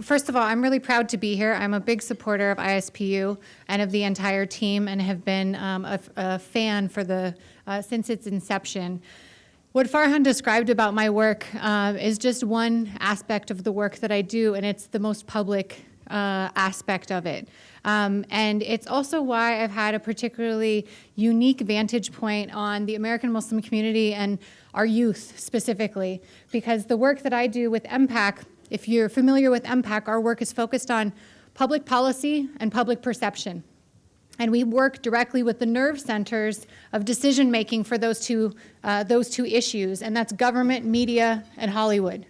First of all, I'm really proud to be here. I'm a big supporter of ISPU and of the entire team, and have been a fan for since its inception. What Farhan described about my work is just one aspect of the work that I do, and it's the most public aspect of it. And it's also why I've had a particularly unique vantage point on the American Muslim community and our youth specifically, because the work that I do with MPAC, if you're familiar with MPAC, our work is focused on public policy and public perception. And we work directly with the nerve centers of decision-making for those two issues, and that's government, media, and Hollywood,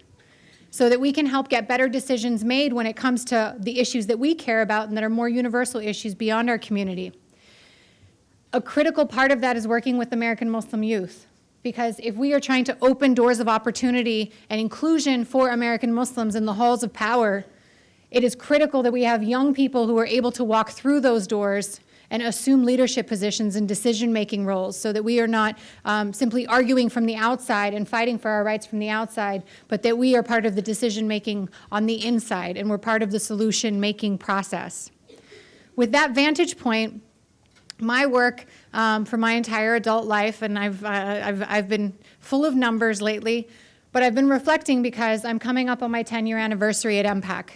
so that we can help get better decisions made when it comes to the issues that we care about and that are more universal issues beyond our community. A critical part of that is working with American Muslim youth, because if we are trying to open doors of opportunity and inclusion for American Muslims in the halls of power, it is critical that we have young people who are able to walk through those doors and assume leadership positions and decision-making roles, so that we are not simply arguing from the outside and fighting for our rights from the outside, but that we are part of the decision-making on the inside, and we're part of the solution-making process. With that vantage point, my work for my entire adult life, and I've been full of numbers lately, but I've been reflecting because I'm coming up on my 10-year anniversary at MPAC,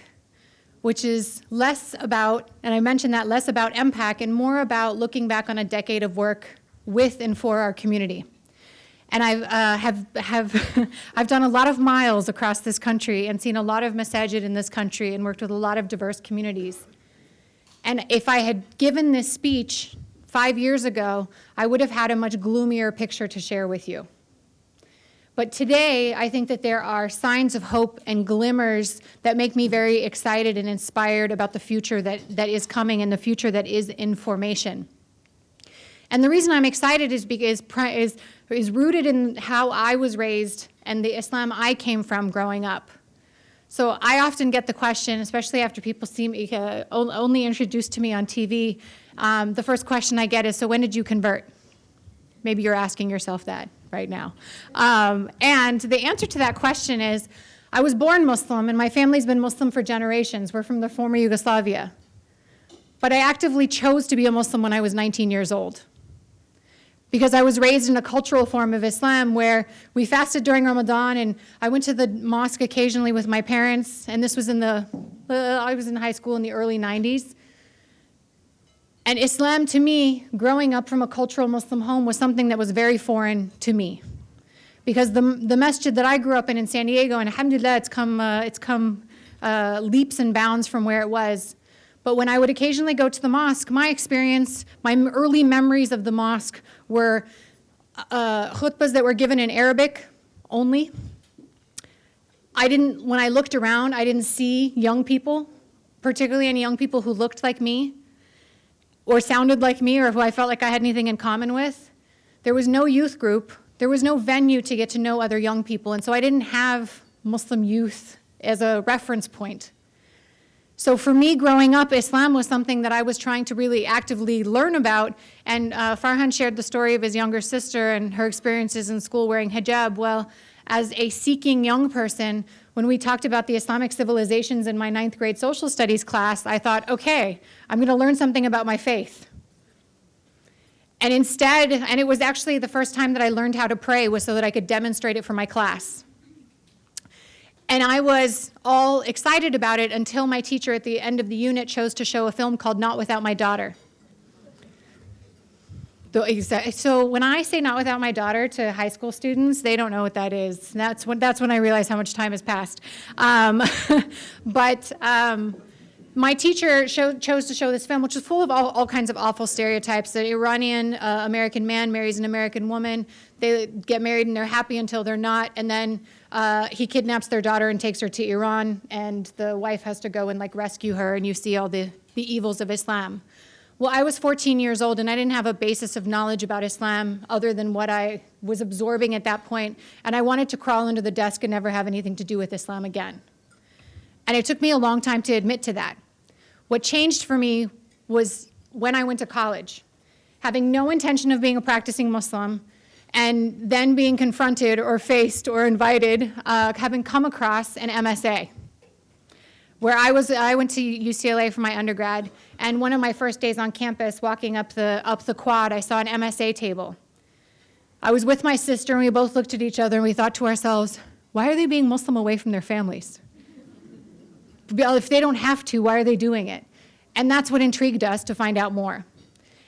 which is less about, and I mentioned that, less about MPAC and more about looking back on a decade of work with and for our community. And I've done a lot of miles across this country and seen a lot of masajid in this country and worked with a lot of diverse communities. And if I had given this speech 5 years ago, I would have had a much gloomier picture to share with you. But today, I think that there are signs of hope and glimmers that make me very excited and inspired about the future that is coming and the future that is in formation. And the reason I'm excited is because is rooted in how I was raised and the Islam I came from growing up. So I often get the question, especially after people see me only introduced to me on TV, the first question I get is, so when did you convert? Maybe you're asking yourself that right now. And the answer to that question is, I was born Muslim, and my family's been Muslim for generations. We're from the former Yugoslavia. But I actively chose to be a Muslim when I was 19 years old, because I was raised in a cultural form of Islam where we fasted during Ramadan, and I went to the mosque occasionally with my parents, and this was I was in high school in the early 90s. And Islam, to me, growing up from a cultural Muslim home, was something that was very foreign to me. Because the masjid that I grew up in San Diego, and alhamdulillah, it's come leaps and bounds from where it was. But when I would occasionally go to the mosque, my experience, my early memories of the mosque were khutbahs that were given in Arabic only. When I looked around, I didn't see young people, particularly any young people who looked like me, or sounded like me, or who I felt like I had anything in common with. There was no youth group. There was no venue to get to know other young people, and so I didn't have Muslim youth as a reference point. So for me, growing up, Islam was something that I was trying to really actively learn about, and Farhan shared the story of his younger sister and her experiences in school wearing hijab. Well, as a seeking young person, when we talked about the Islamic civilizations in my 9th grade social studies class, I thought, okay, I'm going to learn something about my faith. And instead, and it was actually the first time that I learned how to pray was so that I could demonstrate it for my class. And I was all excited about it until my teacher at the end of the unit chose to show a film called Not Without My Daughter. So when I say Not Without My Daughter to high school students, they don't know what that is. That's when I realize how much time has passed. But my teacher chose to show this film, which was full of all kinds of awful stereotypes. The Iranian American man marries an American woman. They get married and they're happy until they're not. And then he kidnaps their daughter and takes her to Iran. And the wife has to go and rescue her. And you see all the evils of Islam. Well, I was 14 years old, and I didn't have a basis of knowledge about Islam other than what I was absorbing at that point, and I wanted to crawl under the desk and never have anything to do with Islam again. And it took me a long time to admit to that. What changed for me was when I went to college, having no intention of being a practicing Muslim, and then being confronted or faced or invited, having come across an MSA. where I went to UCLA for my undergrad, and one of my first days on campus, walking up the quad, I saw an MSA table. I was with my sister, and we both looked at each other, and we thought to ourselves, why are they being Muslim away from their families? If they don't have to, why are they doing it? And that's what intrigued us to find out more.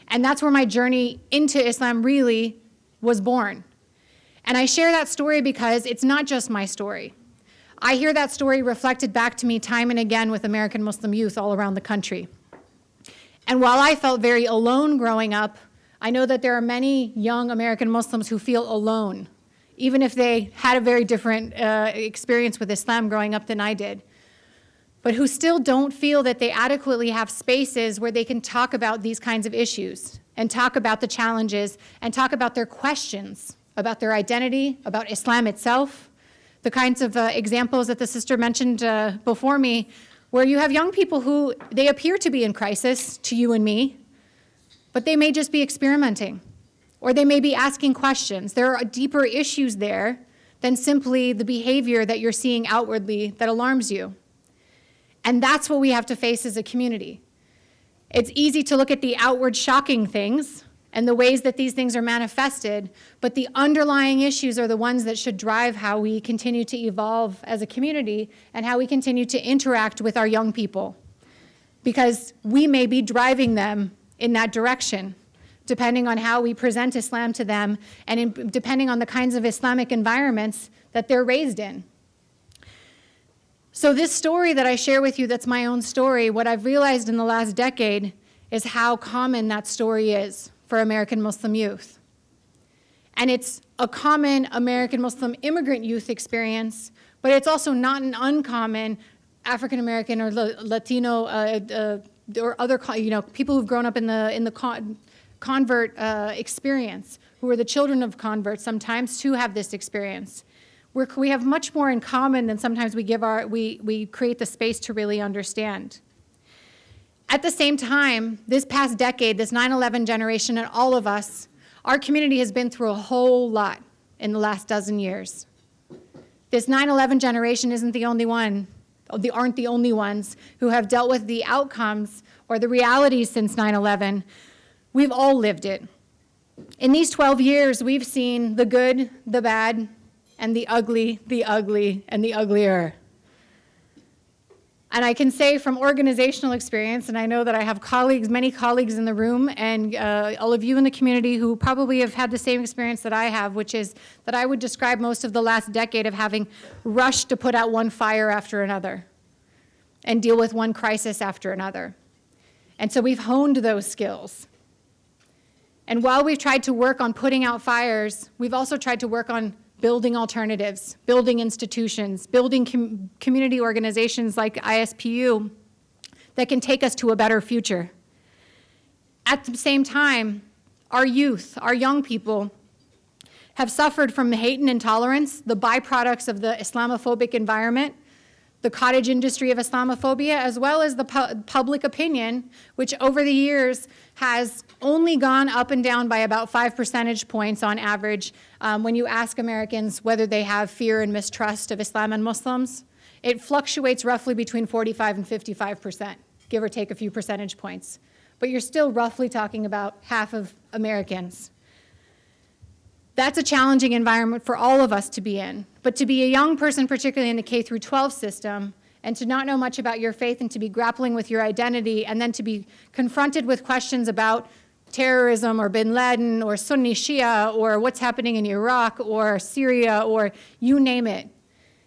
And that's where my journey into Islam really was born. And I share that story because it's not just my story. I hear that story reflected back to me time and again with American Muslim youth all around the country. And while I felt very alone growing up, I know that there are many young American Muslims who feel alone, even if they had a very different experience with Islam growing up than I did, but who still don't feel that they adequately have spaces where they can talk about these kinds of issues and talk about the challenges and talk about their questions about their identity, about Islam itself, the kinds of examples that the sister mentioned before me, where you have young people who, they appear to be in crisis to you and me, but they may just be experimenting, or they may be asking questions. There are deeper issues there than simply the behavior that you're seeing outwardly that alarms you. And that's what we have to face as a community. It's easy to look at the outward shocking things and the ways that these things are manifested, but the underlying issues are the ones that should drive how we continue to evolve as a community and how we continue to interact with our young people. Because we may be driving them in that direction, depending on how we present Islam to them and depending on the kinds of Islamic environments that they're raised in. So this story that I share with you, that's my own story, what I've realized in the last decade is how common that story is for American Muslim youth. And it's a common American Muslim immigrant youth experience, but it's also not an uncommon African American or Latino or other people who've grown up in the convert experience, who are the children of converts sometimes, too have this experience. We have much more in common than sometimes we create the space to really understand. At the same time, this past decade, this 9/11 generation and all of us, our community has been through a whole lot in the last dozen years. This 9/11 generation isn't the only one, aren't the only ones who have dealt with the outcomes or the realities since 9/11. We've all lived it. In these 12 years, we've seen the good, the bad, and the ugly, and the uglier. And I can say from organizational experience, and I know that I have many colleagues in the room, and all of you in the community who probably have had the same experience that I have, which is that I would describe most of the last decade of having rushed to put out one fire after another and deal with one crisis after another. And so we've honed those skills. And while we've tried to work on putting out fires, we've also tried to work on building alternatives, building institutions, building community organizations like ISPU that can take us to a better future. At the same time, our youth, our young people, have suffered from hate and intolerance, the byproducts of the Islamophobic environment, the cottage industry of Islamophobia, as well as the public opinion, which over the years has only gone up and down by about 5 percentage points on average. When you ask Americans whether they have fear and mistrust of Islam and Muslims, it fluctuates roughly between 45 and 55%, give or take a few percentage points. But you're still roughly talking about half of Americans. That's a challenging environment for all of us to be in. But to be a young person, particularly in the K through 12 system, and to not know much about your faith and to be grappling with your identity, and then to be confronted with questions about terrorism or bin Laden or Sunni Shia or what's happening in Iraq or Syria or you name it,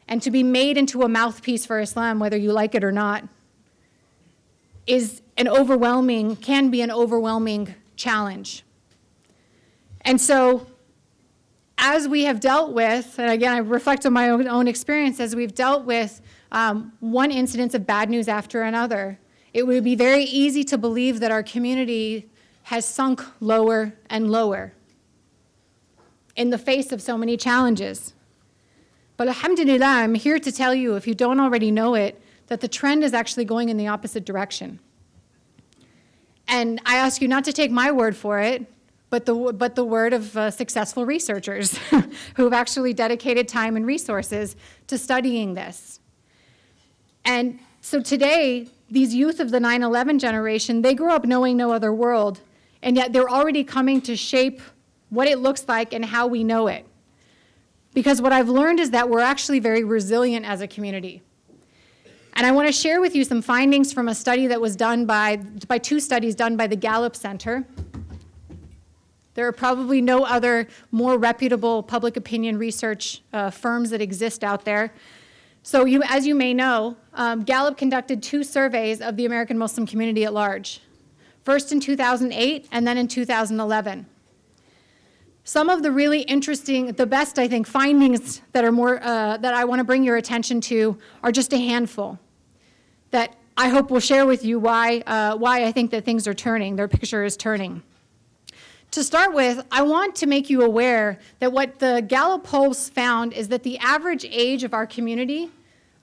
and to be made into a mouthpiece for Islam, whether you like it or not, can be an overwhelming challenge. And so, as we have dealt with, and again, I reflect on my own experience, as we've dealt with one incidence of bad news after another, it would be very easy to believe that our community has sunk lower and lower in the face of so many challenges. But alhamdulillah, I'm here to tell you, if you don't already know it, that the trend is actually going in the opposite direction. And I ask you not to take my word for it, but the word of successful researchers who have actually dedicated time and resources to studying this. And So today, these youth of the 9/11 generation, they grew up knowing no other world, and yet they're already coming to shape what it looks like and how we know it. Because what I've learned is that we're actually very resilient as a community. And I want to share with you some findings from a study that was done by two studies done by the Gallup Center. There are probably no other more reputable public opinion research firms that exist out there. So as you may know, Gallup conducted 2 surveys of the American Muslim community at large, first in 2008 and then in 2011. Some of the really interesting, the best, I think, findings that are more, that I want to bring your attention to are just a handful that I hope will share with you why I think that things are turning, their picture is turning. To start with, I want to make you aware that what the Gallup polls found is that the average age of our community,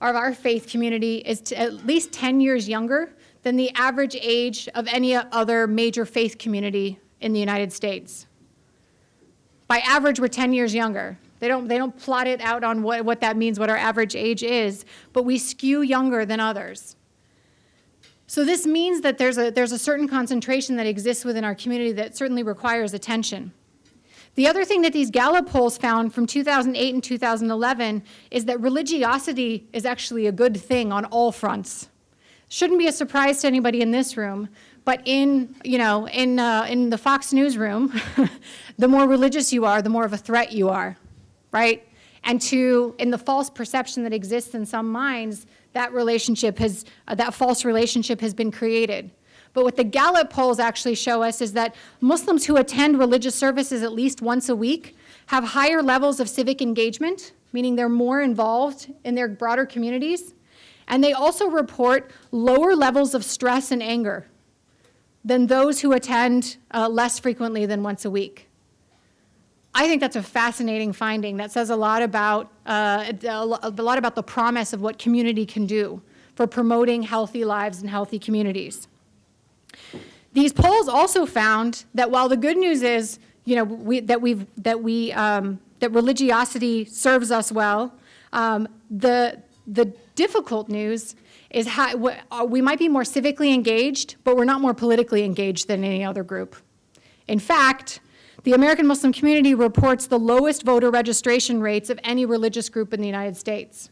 of our faith community, is at least 10 years younger than the average age of any other major faith community in the United States. By average, we're 10 years younger. They don't plot it out on what that means, what our average age is, but we skew younger than others. So this means that there's a certain concentration that exists within our community that certainly requires attention. The other thing that these Gallup polls found from 2008 and 2011 is that religiosity is actually a good thing on all fronts. Shouldn't be a surprise to anybody in this room, but in the Fox News room, the more religious you are, the more of a threat you are, right? And in the false perception that exists in some minds, that false relationship has been created. But what the Gallup polls actually show us is that Muslims who attend religious services at least once a week have higher levels of civic engagement, meaning they're more involved in their broader communities, and they also report lower levels of stress and anger than those who attend less frequently than once a week. I think that's a fascinating finding that says a lot about the promise of what community can do for promoting healthy lives and healthy communities. These polls also found that while the good news is, that religiosity serves us well, the difficult news is how we might be more civically engaged, but we're not more politically engaged than any other group. In fact, the American Muslim community reports the lowest voter registration rates of any religious group in the United States.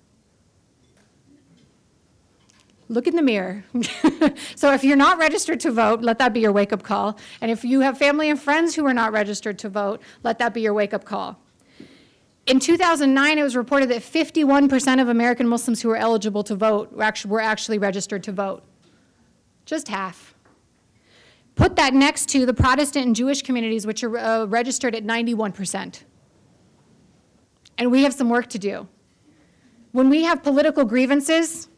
Look in the mirror. So if you're not registered to vote, let that be your wake-up call. And if you have family and friends who are not registered to vote, let that be your wake-up call. In 2009, it was reported that 51% of American Muslims who were eligible to vote were actually registered to vote. Just half. Put that next to the Protestant and Jewish communities, which are registered at 91%. And we have some work to do. When we have political grievances,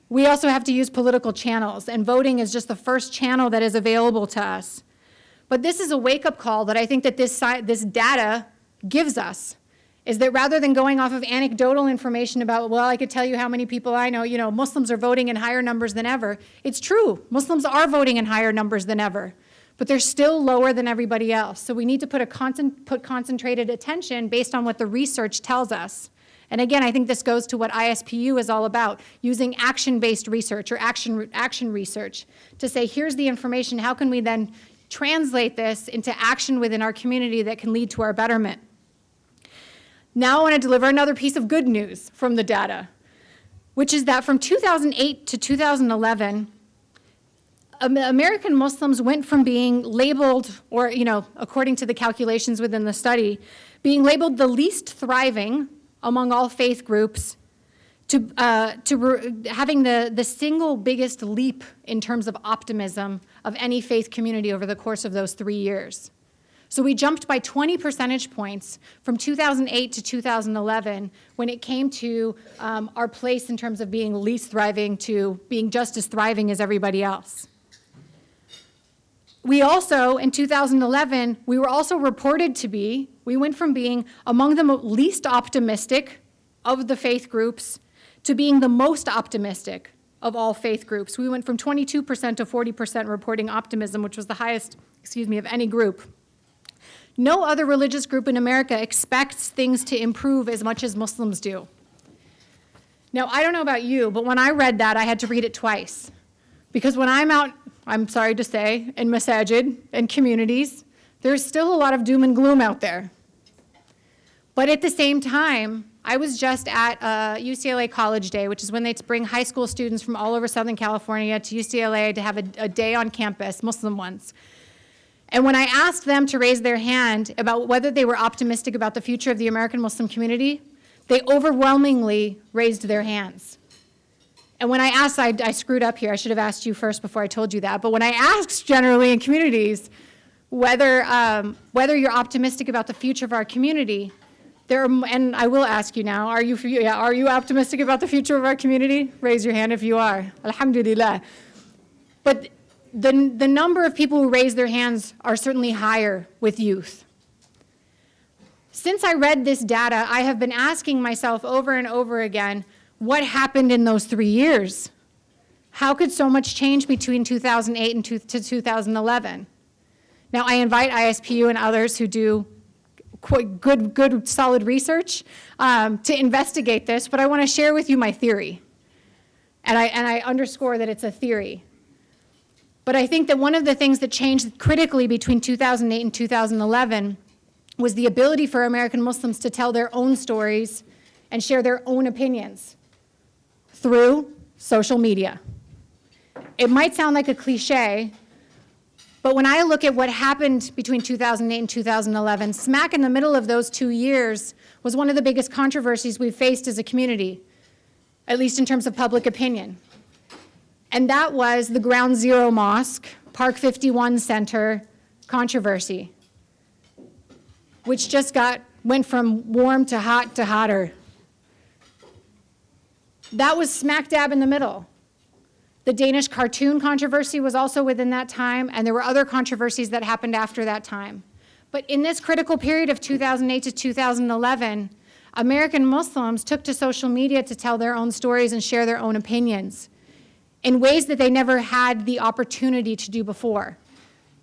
we also have to use political channels, and voting is just the first channel that is available to us. But this is a wake-up call that I think that this data gives us, is that rather than going off of anecdotal information about, well, I could tell you how many people I know, Muslims are voting in higher numbers than ever. It's true. Muslims are voting in higher numbers than ever, but they're still lower than everybody else. So we need to put concentrated attention based on what the research tells us. And again, I think this goes to what ISPU is all about, using action-based research or action research to say, here's the information, how can we then translate this into action within our community that can lead to our betterment? Now I want to deliver another piece of good news from the data, which is that from 2008 to 2011, American Muslims went from being labeled, or according to the calculations within the study, being labeled the least thriving among all faith groups to having the single biggest leap in terms of optimism of any faith community over the course of those 3 years. So we jumped by 20 percentage points from 2008 to 2011 when it came to our place in terms of being least thriving to being just as thriving as everybody else. We also, in 2011, we were also reported to be, we went from being among the least optimistic of the faith groups to being the most optimistic of all faith groups. We went from 22% to 40% reporting optimism, which was the highest, of any group. No other religious group in America expects things to improve as much as Muslims do. Now, I don't know about you, but when I read that, I had to read it twice. Because when I'm out, I'm sorry to say, in masajid and communities, there's still a lot of doom and gloom out there. But at the same time, I was just at UCLA College Day, which is when they bring high school students from all over Southern California to UCLA to have a day on campus, Muslim ones. And when I asked them to raise their hand about whether they were optimistic about the future of the American Muslim community, they overwhelmingly raised their hands. And when I asked, I screwed up here, I should have asked you first before I told you that, but when I asked generally in communities whether you're optimistic about the future of our community, and I will ask you now, are you optimistic about the future of our community? Raise your hand if you are. Alhamdulillah. But the number of people who raise their hands are certainly higher with youth. Since I read this data, I have been asking myself over and over again, what happened in those 3 years? How could so much change between 2008 and 2011? Now, I invite ISPU and others who do quite good, solid research to investigate this, but I want to share with you my theory. And I underscore that it's a theory. But I think that one of the things that changed critically between 2008 and 2011 was the ability for American Muslims to tell their own stories and share their own opinions through social media. It might sound like a cliche, but when I look at what happened between 2008 and 2011, smack in the middle of those 2 years was one of the biggest controversies we've faced as a community, at least in terms of public opinion. And that was the Ground Zero Mosque, Park 51 Center controversy, which just went from warm to hotter. That was smack dab in the middle. The Danish cartoon controversy was also within that time, and there were other controversies that happened after that time. But in this critical period of 2008 to 2011, American Muslims took to social media to tell their own stories and share their own opinions in ways that they never had the opportunity to do before.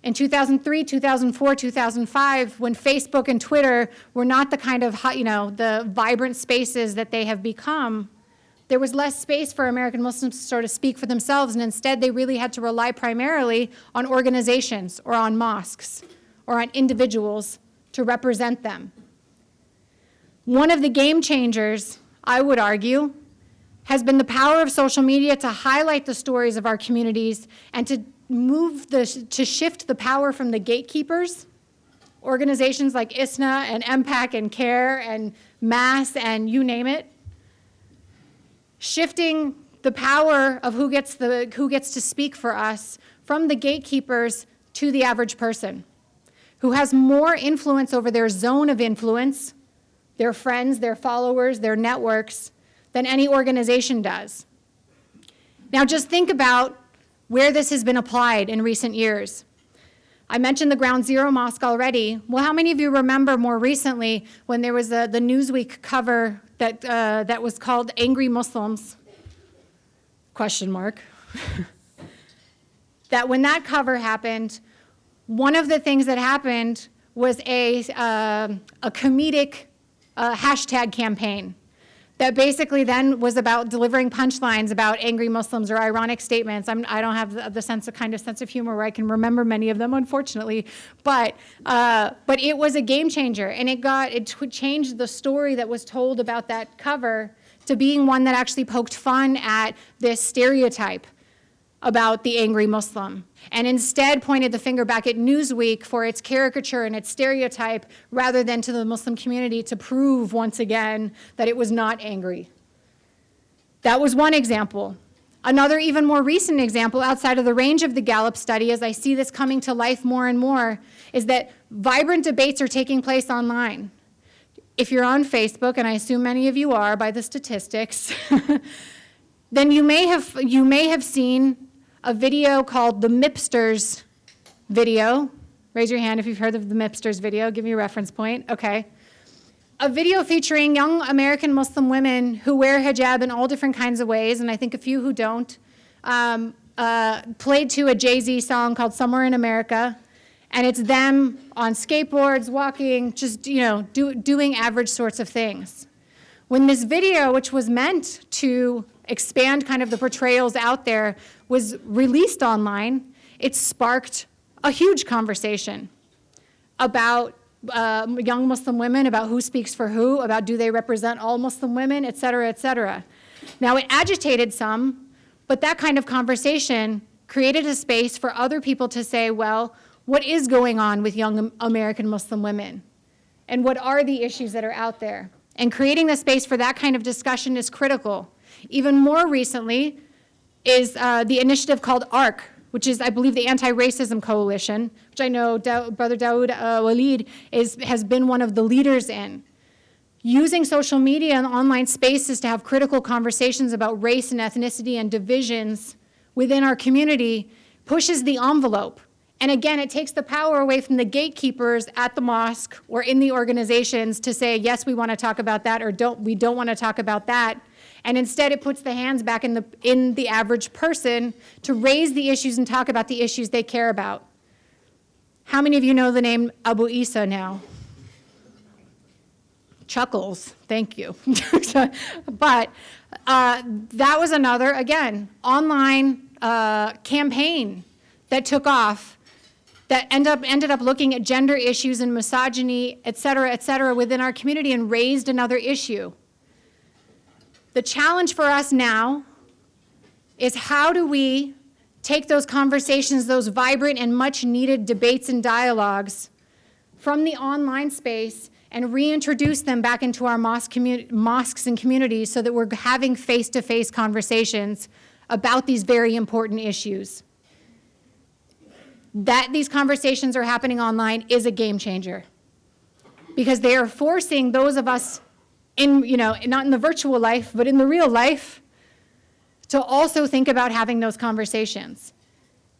In 2003, 2004, 2005, when Facebook and Twitter were not the kind of, the vibrant spaces that they have become, there was less space for American Muslims to sort of speak for themselves, and instead they really had to rely primarily on organizations or on mosques or on individuals to represent them. One of the game changers, I would argue, has been the power of social media to highlight the stories of our communities and to shift the power from the gatekeepers, organizations like ISNA and MPAC and CARE and MASS and you name it, shifting the power of who gets to speak for us from the gatekeepers to the average person, who has more influence over their zone of influence, their friends, their followers, their networks, than any organization does. Now just think about where this has been applied in recent years. I mentioned the Ground Zero Mosque already. Well, how many of you remember more recently when there was the Newsweek cover that was called Angry Muslims, ? That when that cover happened, one of the things that happened was a comedic hashtag campaign that basically then was about delivering punchlines about angry Muslims or ironic statements. I don't have the sense of humor where I can remember many of them, unfortunately. But it was a game changer, and it changed the story that was told about that cover to being one that actually poked fun at this stereotype about the angry Muslim, and instead pointed the finger back at Newsweek for its caricature and its stereotype rather than to the Muslim community to prove once again that it was not angry. That was one example. Another even more recent example outside of the range of the Gallup study, as I see this coming to life more and more, is that vibrant debates are taking place online. If you're on Facebook, and I assume many of you are by the statistics, then you may have seen a video called the Mipsters video. Raise your hand if you've heard of the Mipsters video. Give me a reference point. Okay. A video featuring young American Muslim women who wear hijab in all different kinds of ways, and I think a few who don't, played to a Jay-Z song called Somewhere in America, and it's them on skateboards, walking, just doing average sorts of things. When this video, which was meant to expand kind of the portrayals out there, was released online, it sparked a huge conversation about young Muslim women, about who speaks for who, about do they represent all Muslim women, et cetera, et cetera. Now, it agitated some, but that kind of conversation created a space for other people to say, well, what is going on with young American Muslim women? And what are the issues that are out there? And creating the space for that kind of discussion is critical. Even more recently is the initiative called ARC, which is, I believe, the Anti-Racism Coalition, which I know Brother Dawood Walid has been one of the leaders in. Using social media and online spaces to have critical conversations about race and ethnicity and divisions within our community pushes the envelope. And again, it takes the power away from the gatekeepers at the mosque or in the organizations to say, yes, we want to talk about that, or we don't want to talk about that. And instead, it puts the hands back in the average person to raise the issues and talk about the issues they care about. How many of you know the name Abu Isa now? Chuckles, thank you. But that was another, again, online campaign that took off, that ended up looking at gender issues and misogyny, et cetera, within our community, and raised another issue. The challenge for us now is, how do we take those conversations, those vibrant and much needed debates and dialogues from the online space, and reintroduce them back into our mosques and communities so that we're having face-to-face conversations about these very important issues. That these conversations are happening online is a game changer, because they are forcing those of us not in the virtual life, but in the real life, to also think about having those conversations.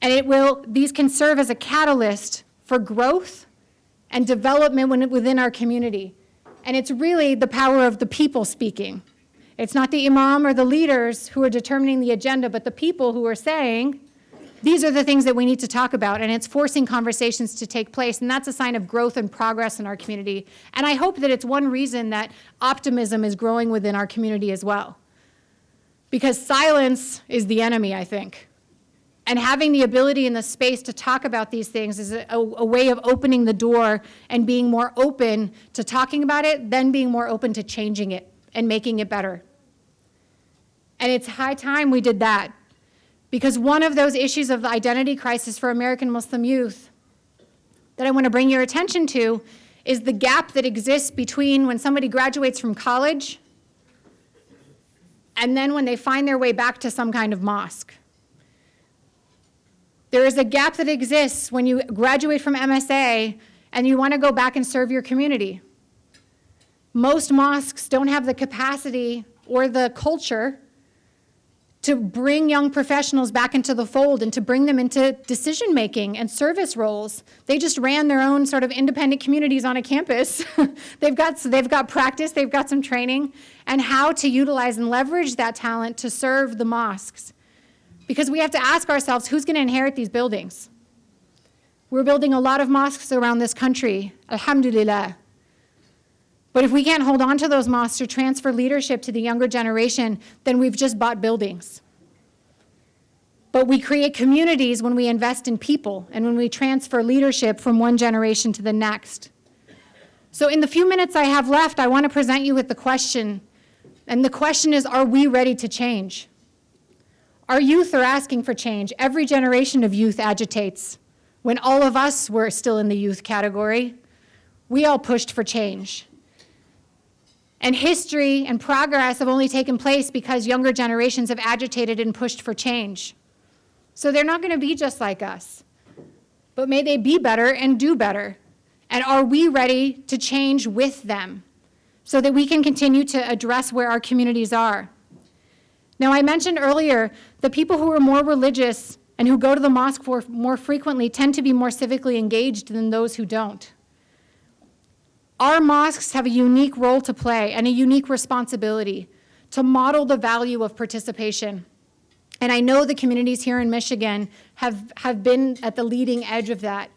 And these can serve as a catalyst for growth and development within our community. And it's really the power of the people speaking. It's not the imam or the leaders who are determining the agenda, but the people who are saying, these are the things that we need to talk about, and it's forcing conversations to take place, and that's a sign of growth and progress in our community. And I hope that it's one reason that optimism is growing within our community as well. Because silence is the enemy, I think. And having the ability and the space to talk about these things is a way of opening the door and being more open to talking about it, then being more open to changing it and making it better. And it's high time we did that. Because one of those issues of the identity crisis for American Muslim youth that I want to bring your attention to is the gap that exists between when somebody graduates from college and then when they find their way back to some kind of mosque. There is a gap that exists when you graduate from MSA and you want to go back and serve your community. Most mosques don't have the capacity or the culture to bring young professionals back into the fold and to bring them into decision-making and service roles. They just ran their own sort of independent communities on a campus. They've got practice, they've got some training, and how to utilize and leverage that talent to serve the mosques. Because we have to ask ourselves, who's going to inherit these buildings? We're building a lot of mosques around this country, alhamdulillah. But if we can't hold on to those mosques or transfer leadership to the younger generation, then we've just bought buildings. But we create communities when we invest in people and when we transfer leadership from one generation to the next. So in the few minutes I have left, I want to present you with the question. And the question is, are we ready to change? Our youth are asking for change. Every generation of youth agitates. When all of us were still in the youth category, we all pushed for change. And history and progress have only taken place because younger generations have agitated and pushed for change. So they're not going to be just like us. But may they be better and do better. And are we ready to change with them so that we can continue to address where our communities are? Now, I mentioned earlier, the people who are more religious and who go to the mosque more frequently tend to be more civically engaged than those who don't. Our mosques have a unique role to play and a unique responsibility to model the value of participation. And I know the communities here in Michigan have been at the leading edge of that.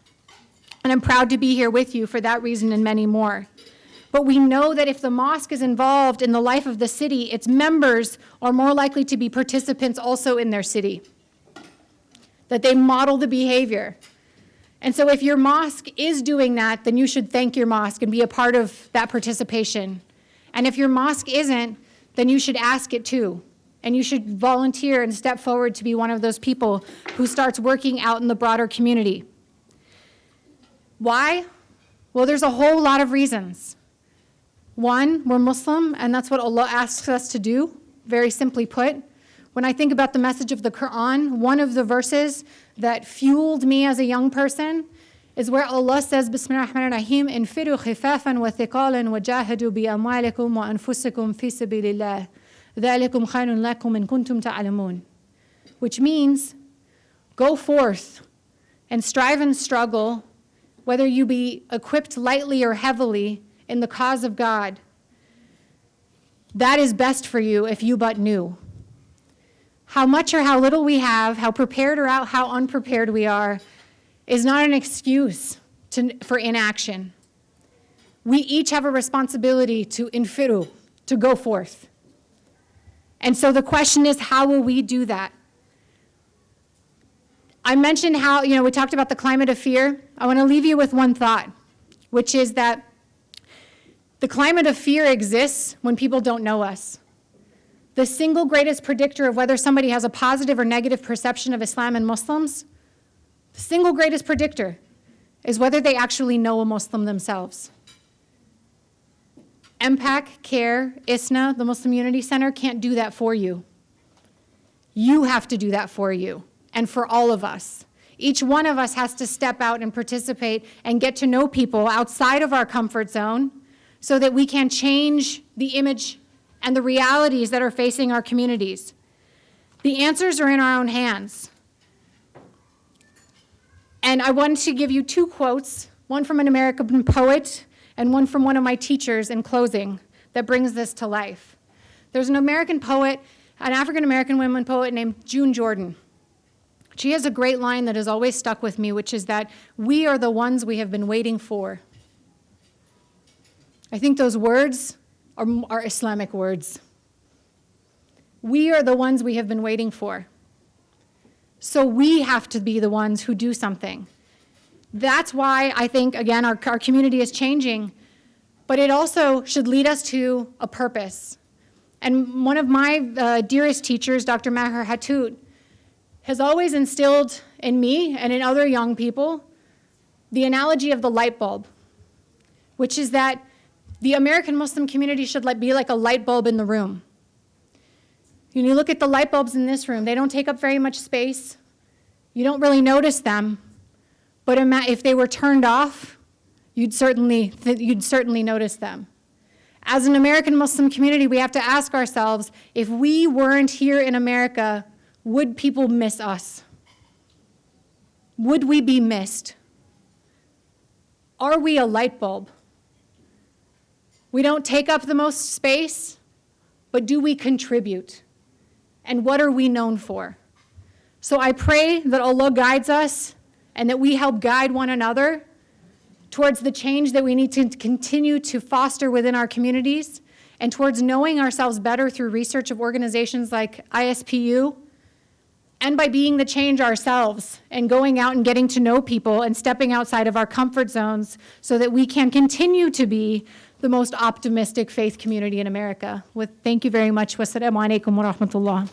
And I'm proud to be here with you for that reason and many more. But we know that if the mosque is involved in the life of the city, its members are more likely to be participants also in their city, that they model the behavior. And so if your mosque is doing that, then you should thank your mosque and be a part of that participation. And if your mosque isn't, then you should ask it too. And you should volunteer and step forward to be one of those people who starts working out in the broader community. Why? Well, there's a whole lot of reasons. One, we're Muslim, and that's what Allah asks us to do, very simply put. When I think about the message of the Quran, one of the verses that fueled me as a young person is where Allah says, Bismillahir Rahmanir Rahim, infiru khifafan wa thiqalan wa jahadu bi amwalikum wa anfusikum fi sabilillah. Dhalikum khayrun lakum in kuntum ta'lamun. Which means, go forth and strive and struggle, whether you be equipped lightly or heavily in the cause of God. That is best for you if you but knew. How much or how little we have, how prepared or how unprepared we are, is not an excuse for inaction. We each have a responsibility to infiru, to go forth. And so the question is, how will we do that? I mentioned how, we talked about the climate of fear. I want to leave you with one thought, which is that the climate of fear exists when people don't know us. The single greatest predictor of whether somebody has a positive or negative perception of Islam and Muslims, the single greatest predictor is whether they actually know a Muslim themselves. MPAC, CARE, ISNA, the Muslim Unity Center can't do that for you. You have to do that for you and for all of us. Each one of us has to step out and participate and get to know people outside of our comfort zone so that we can change the image and the realities that are facing our communities. The answers are in our own hands. And I wanted to give you two quotes, one from an American poet and one from one of my teachers in closing that brings this to life. There's an American poet, an African-American woman poet named June Jordan. She has a great line that has always stuck with me, which is that we are the ones we have been waiting for. I think those words are Islamic words. We are the ones we have been waiting for. So we have to be the ones who do something. That's why I think, again, our community is changing, but it also should lead us to a purpose. And one of my dearest teachers, Dr. Maher Hattout, has always instilled in me and in other young people the analogy of the light bulb, which is that the American Muslim community should be like a light bulb in the room. When you look at the light bulbs in this room, they don't take up very much space. You don't really notice them, but if they were turned off, you'd certainly notice them. As an American Muslim community, we have to ask ourselves, if we weren't here in America, would people miss us? Would we be missed? Are we a light bulb? We don't take up the most space, but do we contribute? And what are we known for? So I pray that Allah guides us and that we help guide one another towards the change that we need to continue to foster within our communities and towards knowing ourselves better through research of organizations like ISPU and by being the change ourselves and going out and getting to know people and stepping outside of our comfort zones so that we can continue to be the most optimistic faith community in America. Thank you very much. Wassalamu alaikum wa rahmatullah.